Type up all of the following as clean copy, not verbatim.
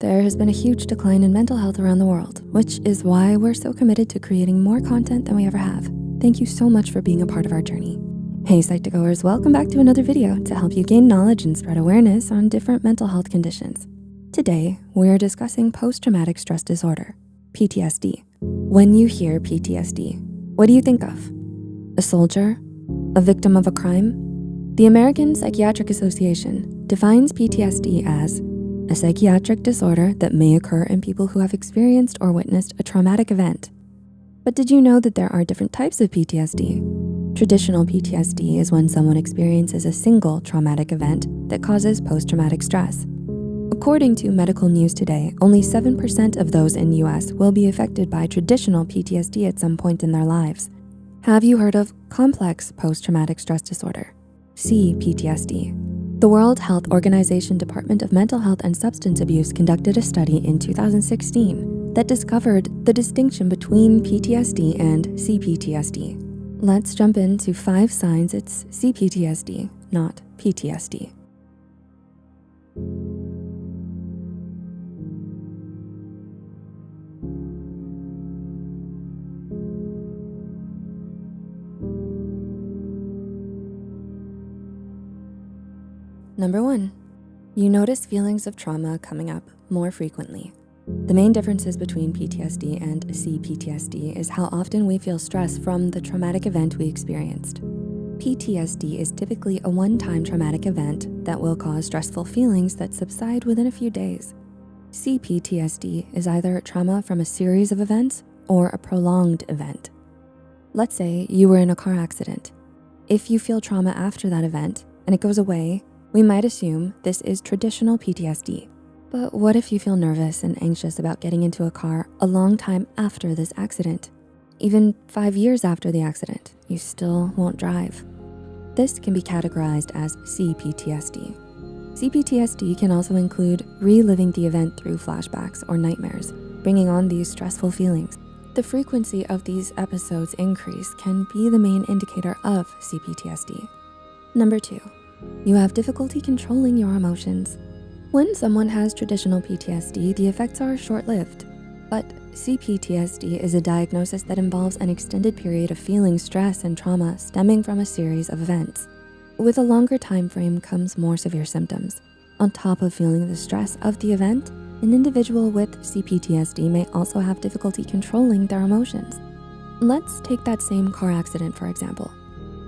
There has been a huge decline in mental health around the world, which is why we're so committed to creating more content than we ever have. Thank you so much for being a part of our journey. Hey Psych2Goers, welcome back to another video to help you gain knowledge and spread awareness on different mental health conditions. Today, we're discussing post-traumatic stress disorder, PTSD. When you hear PTSD, what do you think of? A soldier? A victim of a crime? The American Psychiatric Association defines PTSD as a psychiatric disorder that may occur in people who have experienced or witnessed a traumatic event. But did you know that there are different types of PTSD? Traditional PTSD is when someone experiences a single traumatic event that causes post-traumatic stress. According to Medical News Today, only 7% of those in US will be affected by traditional PTSD at some point in their lives. Have you heard of complex post-traumatic stress disorder, CPTSD? The World Health Organization Department of Mental Health and Substance Abuse conducted a study in 2016 that discovered the distinction between PTSD and CPTSD. Let's jump into 5 signs it's CPTSD, not PTSD. Number 1, you notice feelings of trauma coming up more frequently. The main differences between PTSD and CPTSD is how often we feel stress from the traumatic event we experienced. PTSD is typically a one-time traumatic event that will cause stressful feelings that subside within a few days. CPTSD is either trauma from a series of events or a prolonged event. Let's say you were in a car accident. If you feel trauma after that event and it goes away, we might assume this is traditional PTSD. But what if you feel nervous and anxious about getting into a car a long time after this accident? Even 5 years after the accident, you still won't drive. This can be categorized as CPTSD. CPTSD can also include reliving the event through flashbacks or nightmares, bringing on these stressful feelings. The frequency of these episodes increase can be the main indicator of CPTSD. Number 2, you have difficulty controlling your emotions. When someone has traditional PTSD, the effects are short-lived. But CPTSD is a diagnosis that involves an extended period of feeling stress and trauma stemming from a series of events. With a longer time frame comes more severe symptoms. On top of feeling the stress of the event, an individual with CPTSD may also have difficulty controlling their emotions. Let's take that same car accident, for example.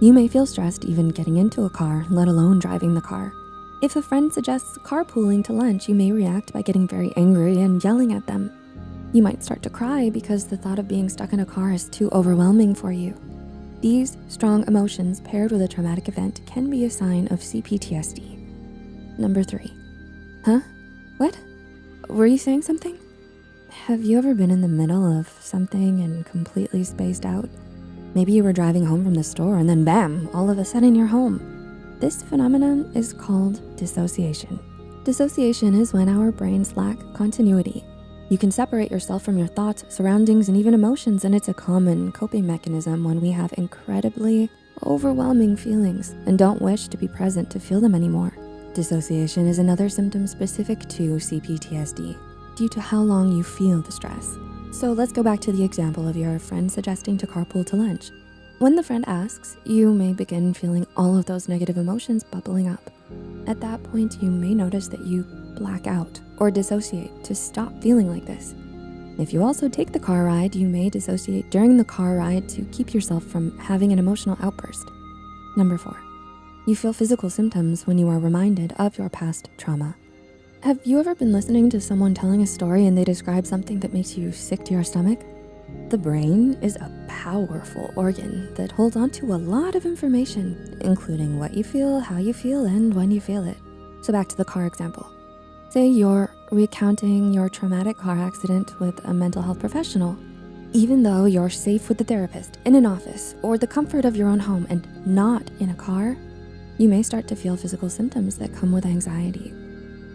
You may feel stressed even getting into a car, let alone driving the car. If a friend suggests carpooling to lunch, you may react by getting very angry and yelling at them. You might start to cry because the thought of being stuck in a car is too overwhelming for you. These strong emotions paired with a traumatic event can be a sign of CPTSD. Number 3, huh? What? Were you saying something? Have you ever been in the middle of something and completely spaced out? Maybe you were driving home from the store and then bam, all of a sudden you're home. This phenomenon is called dissociation. Dissociation is when our brains lack continuity. You can separate yourself from your thoughts, surroundings, and even emotions, and it's a common coping mechanism when we have incredibly overwhelming feelings and don't wish to be present to feel them anymore. Dissociation is another symptom specific to CPTSD due to how long you feel the stress. So let's go back to the example of your friend suggesting to carpool to lunch. When the friend asks, you may begin feeling all of those negative emotions bubbling up. At that point, you may notice that you black out or dissociate to stop feeling like this. If you also take the car ride, you may dissociate during the car ride to keep yourself from having an emotional outburst. Number 4, you feel physical symptoms when you are reminded of your past trauma. Have you ever been listening to someone telling a story and they describe something that makes you sick to your stomach? The brain is a powerful organ that holds on to a lot of information, including what you feel, how you feel, and when you feel it. So back to the car example. Say you're recounting your traumatic car accident with a mental health professional. Even though you're safe with the therapist, in an office, or the comfort of your own home and not in a car, you may start to feel physical symptoms that come with anxiety.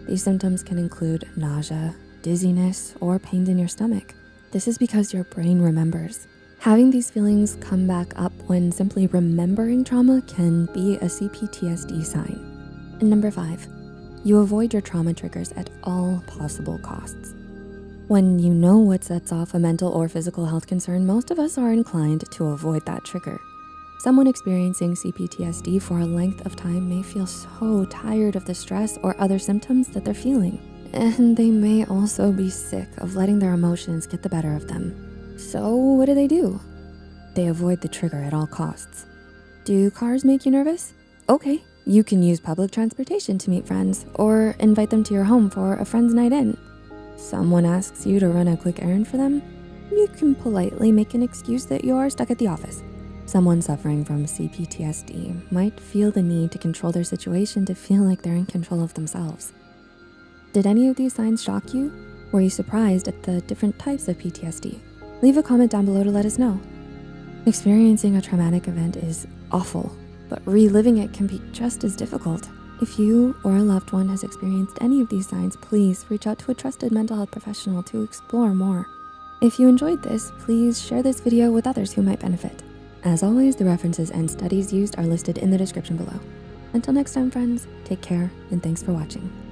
These symptoms can include nausea, dizziness, or pains in your stomach. This is because your brain remembers. Having these feelings come back up when simply remembering trauma can be a CPTSD sign. And number 5, you avoid your trauma triggers at all possible costs. When you know what sets off a mental or physical health concern, most of us are inclined to avoid that trigger. Someone experiencing CPTSD for a length of time may feel so tired of the stress or other symptoms that they're feeling. And they may also be sick of letting their emotions get the better of them. So what do? They avoid the trigger at all costs. Do cars make you nervous? Okay, you can use public transportation to meet friends or invite them to your home for a friend's night in. Someone asks you to run a quick errand for them? You can politely make an excuse that you are stuck at the office. Someone suffering from CPTSD might feel the need to control their situation to feel like they're in control of themselves. Did any of these signs shock you? Were you surprised at the different types of PTSD? Leave a comment down below to let us know. Experiencing a traumatic event is awful, but reliving it can be just as difficult. If you or a loved one has experienced any of these signs, please reach out to a trusted mental health professional to explore more. If you enjoyed this, please share this video with others who might benefit. As always, the references and studies used are listed in the description below. Until next time, friends, take care and thanks for watching.